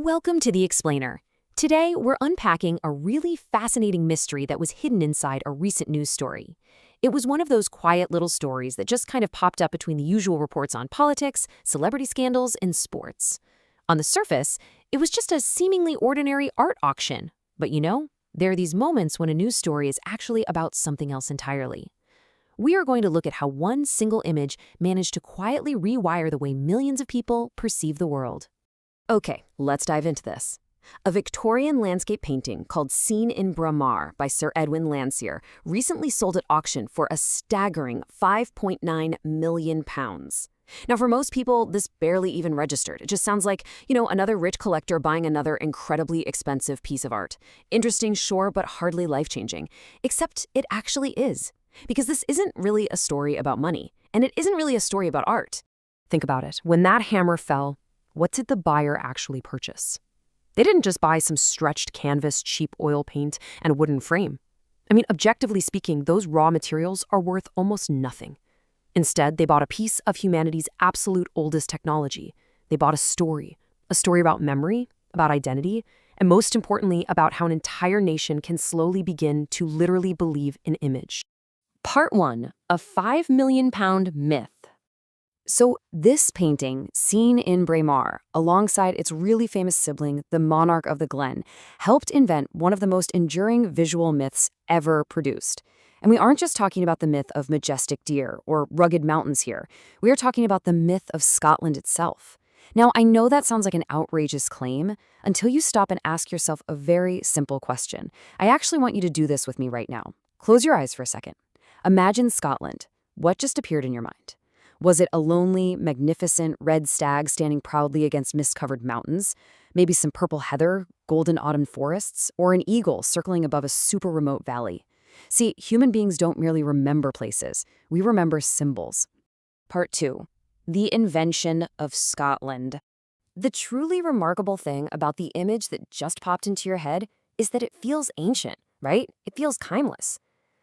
Welcome to The Explainer. Today, we're unpacking a really fascinating mystery that was hidden inside a recent news story. It was one of those quiet little stories that just kind of popped up between the usual reports on politics, celebrity scandals, and sports. On the surface, it was just a seemingly ordinary art auction. But there are these moments when a news story is actually about something else entirely. We are going to look at how one single image managed to quietly rewire the way millions of people perceive the world. Okay, let's dive into this. A Victorian landscape painting called Scene in Braemar by Sir Edwin Landseer recently sold at auction for a staggering £5.9 million. Now, for most people, this barely even registered. It just sounds like, another rich collector buying another incredibly expensive piece of art. Interesting, sure, but hardly life-changing. Except it actually is. Because this isn't really a story about money, and it isn't really a story about art. Think about it. When that hammer fell, what did the buyer actually purchase? They didn't just buy some stretched canvas, cheap oil paint, and a wooden frame. Objectively speaking, those raw materials are worth almost nothing. Instead, they bought a piece of humanity's absolute oldest technology. They bought a story about memory, about identity, and most importantly, about how an entire nation can slowly begin to literally believe an image. Part 1, a £5 million myth. So this painting, Scene in Braemar, alongside its really famous sibling, the Monarch of the Glen, helped invent one of the most enduring visual myths ever produced. And we aren't just talking about the myth of majestic deer or rugged mountains here. We are talking about the myth of Scotland itself. Now, I know that sounds like an outrageous claim until you stop and ask yourself a very simple question. I actually want you to do this with me right now. Close your eyes for a second. Imagine Scotland. What just appeared in your mind? Was it a lonely, magnificent red stag standing proudly against mist-covered mountains? Maybe some purple heather, golden autumn forests, or an eagle circling above a super remote valley? See, human beings don't merely remember places. We remember symbols. Part 2. The invention of Scotland. The truly remarkable thing about the image that just popped into your head is that it feels ancient, right? It feels timeless.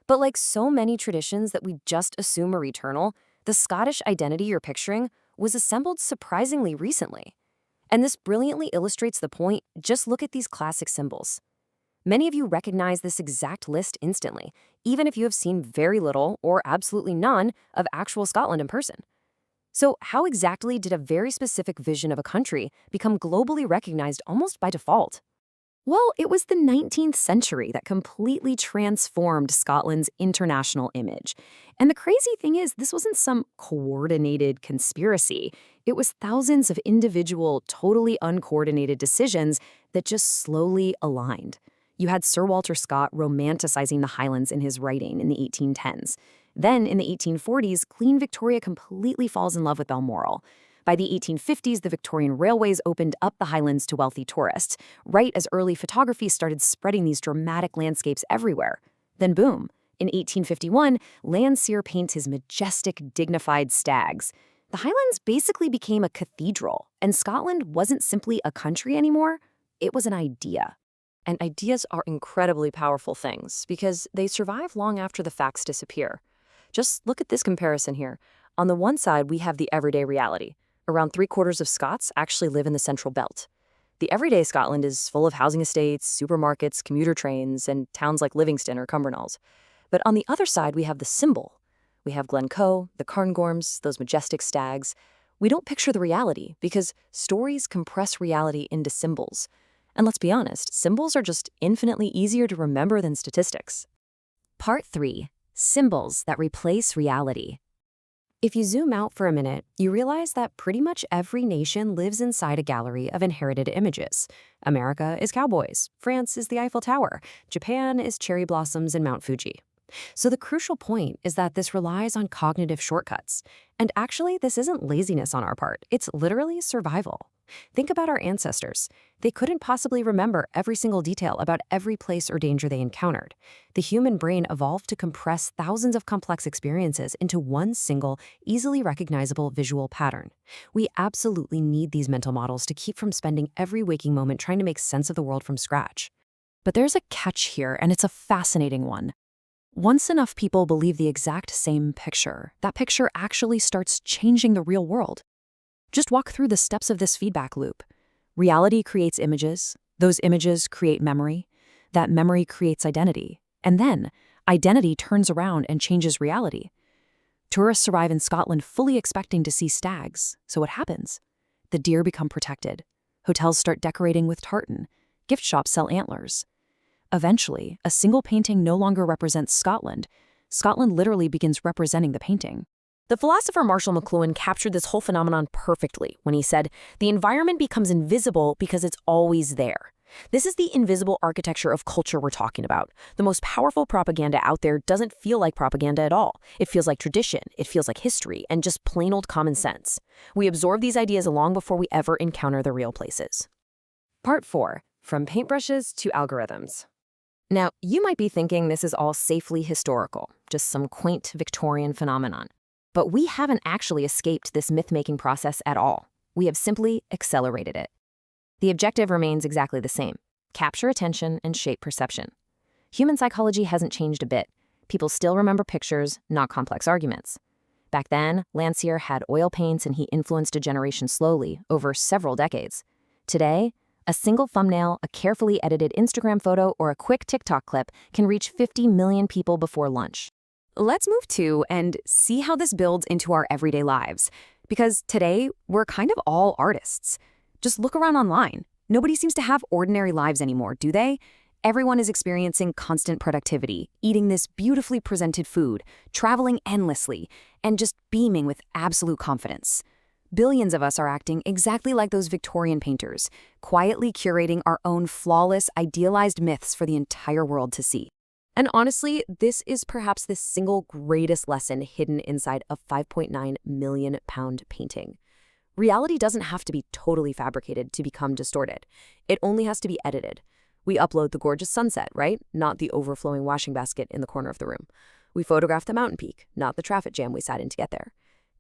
But like so many traditions that we just assume are eternal, the Scottish identity you're picturing was assembled surprisingly recently. And this brilliantly illustrates the point. Just look at these classic symbols. Many of you recognize this exact list instantly, even if you have seen very little or absolutely none of actual Scotland in person. So how exactly did a very specific vision of a country become globally recognized almost by default? Well, it was the 19th century that completely transformed Scotland's international image. And the crazy thing is, this wasn't some coordinated conspiracy. It was thousands of individual, totally uncoordinated decisions that just slowly aligned. You had Sir Walter Scott romanticizing the Highlands in his writing in the 1810s. Then, in the 1840s, Queen Victoria completely falls in love with Balmoral. By the 1850s, the Victorian railways opened up the Highlands to wealthy tourists, right as early photography started spreading these dramatic landscapes everywhere. Then boom, in 1851, Landseer paints his majestic, dignified stags. The Highlands basically became a cathedral, and Scotland wasn't simply a country anymore, it was an idea. And ideas are incredibly powerful things because they survive long after the facts disappear. Just look at this comparison here. On the one side, we have the everyday reality. Around 3/4 of Scots actually live in the Central Belt. The everyday Scotland is full of housing estates, supermarkets, commuter trains, and towns like Livingston or Cumbernauld. But on the other side, we have the symbol. We have Glen, the Cairngorms, those majestic stags. We don't picture the reality because stories compress reality into symbols. And let's be honest, symbols are just infinitely easier to remember than statistics. Part 3. Symbols that replace reality. If you zoom out for a minute, you realize that pretty much every nation lives inside a gallery of inherited images. America is cowboys, France is the Eiffel Tower, Japan is cherry blossoms and Mount Fuji. So the crucial point is that this relies on cognitive shortcuts. And actually, this isn't laziness on our part, it's literally survival. Think about our ancestors. They couldn't possibly remember every single detail about every place or danger they encountered. The human brain evolved to compress thousands of complex experiences into one single, easily recognizable visual pattern. We absolutely need these mental models to keep from spending every waking moment trying to make sense of the world from scratch. But there's a catch here, and it's a fascinating one. Once enough people believe the exact same picture, that picture actually starts changing the real world. Just walk through the steps of this feedback loop. Reality creates images. Those images create memory. That memory creates identity. And then, identity turns around and changes reality. Tourists arrive in Scotland fully expecting to see stags. So what happens? The deer become protected. Hotels start decorating with tartan. Gift shops sell antlers. Eventually, a single painting no longer represents Scotland. Scotland literally begins representing the painting. The philosopher Marshall McLuhan captured this whole phenomenon perfectly when he said, "The environment becomes invisible because it's always there." This is the invisible architecture of culture we're talking about. The most powerful propaganda out there doesn't feel like propaganda at all. It feels like tradition, it feels like history, and just plain old common sense. We absorb these ideas long before we ever encounter the real places. Part 4. From paintbrushes to algorithms. Now, you might be thinking this is all safely historical, just some quaint Victorian phenomenon. But we haven't actually escaped this myth-making process at all. We have simply accelerated it. The objective remains exactly the same: capture attention and shape perception. Human psychology hasn't changed a bit. People still remember pictures, not complex arguments. Back then, Landseer had oil paints and he influenced a generation slowly, over several decades. Today, a single thumbnail, a carefully edited Instagram photo, or a quick TikTok clip can reach 50 million people before lunch. Let's move to and see how this builds into our everyday lives. Because today, we're kind of all artists. Just look around online. Nobody seems to have ordinary lives anymore, do they? Everyone is experiencing constant productivity, eating this beautifully presented food, traveling endlessly, and just beaming with absolute confidence. Billions of us are acting exactly like those Victorian painters, quietly curating our own flawless, idealized myths for the entire world to see. And honestly, this is perhaps the single greatest lesson hidden inside a 5.9 million pound painting. Reality doesn't have to be totally fabricated to become distorted. It only has to be edited. We upload the gorgeous sunset, right? Not the overflowing washing basket in the corner of the room. We photograph the mountain peak, not the traffic jam we sat in to get there.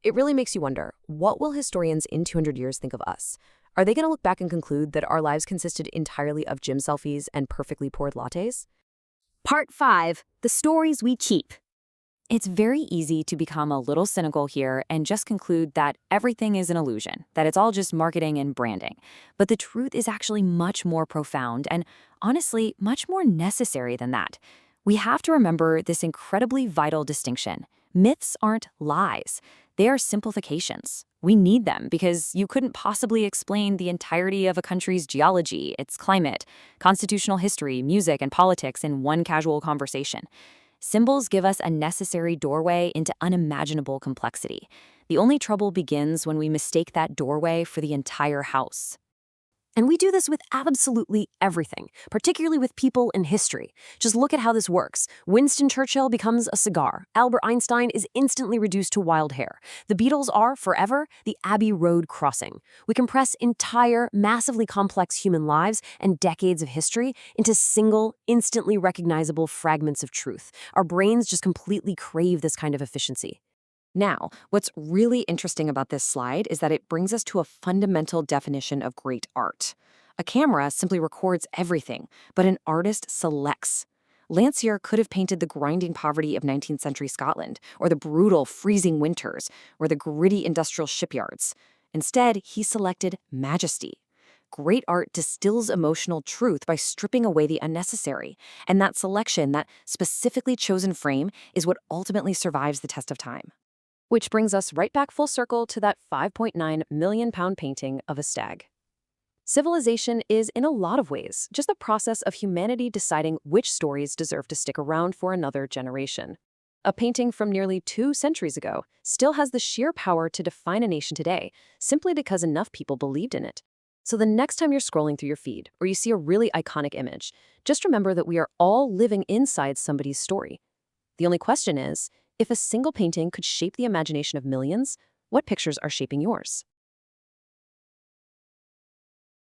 It really makes you wonder, what will historians in 200 years think of us? Are they going to look back and conclude that our lives consisted entirely of gym selfies and perfectly poured lattes? Part 5. The stories we keep. It's very easy to become a little cynical here and just conclude that everything is an illusion, that it's all just marketing and branding. But the truth is actually much more profound and, honestly, much more necessary than that. We have to remember this incredibly vital distinction. Myths aren't lies. They are simplifications. We need them because you couldn't possibly explain the entirety of a country's geology, its climate, constitutional history, music, and politics in one casual conversation. Symbols give us a necessary doorway into unimaginable complexity. The only trouble begins when we mistake that doorway for the entire house. And we do this with absolutely everything, particularly with people in history. Just look at how this works. Winston Churchill becomes a cigar. Albert Einstein is instantly reduced to wild hair. The Beatles are, forever, the Abbey Road crossing. We compress entire, massively complex human lives and decades of history into single, instantly recognizable fragments of truth. Our brains just completely crave this kind of efficiency. Now, what's really interesting about this slide is that it brings us to a fundamental definition of great art. A camera simply records everything, but an artist selects. Landseer could have painted the grinding poverty of 19th century Scotland, or the brutal, freezing winters, or the gritty industrial shipyards. Instead, he selected majesty. Great art distills emotional truth by stripping away the unnecessary, and that selection, that specifically chosen frame, is what ultimately survives the test of time. Which brings us right back full circle to that 5.9 million pound painting of a stag. Civilization is, in a lot of ways, just the process of humanity deciding which stories deserve to stick around for another generation. A painting from nearly 2 centuries ago still has the sheer power to define a nation today, simply because enough people believed in it. So the next time you're scrolling through your feed, or you see a really iconic image, just remember that we are all living inside somebody's story. The only question is, if a single painting could shape the imagination of millions, what pictures are shaping yours?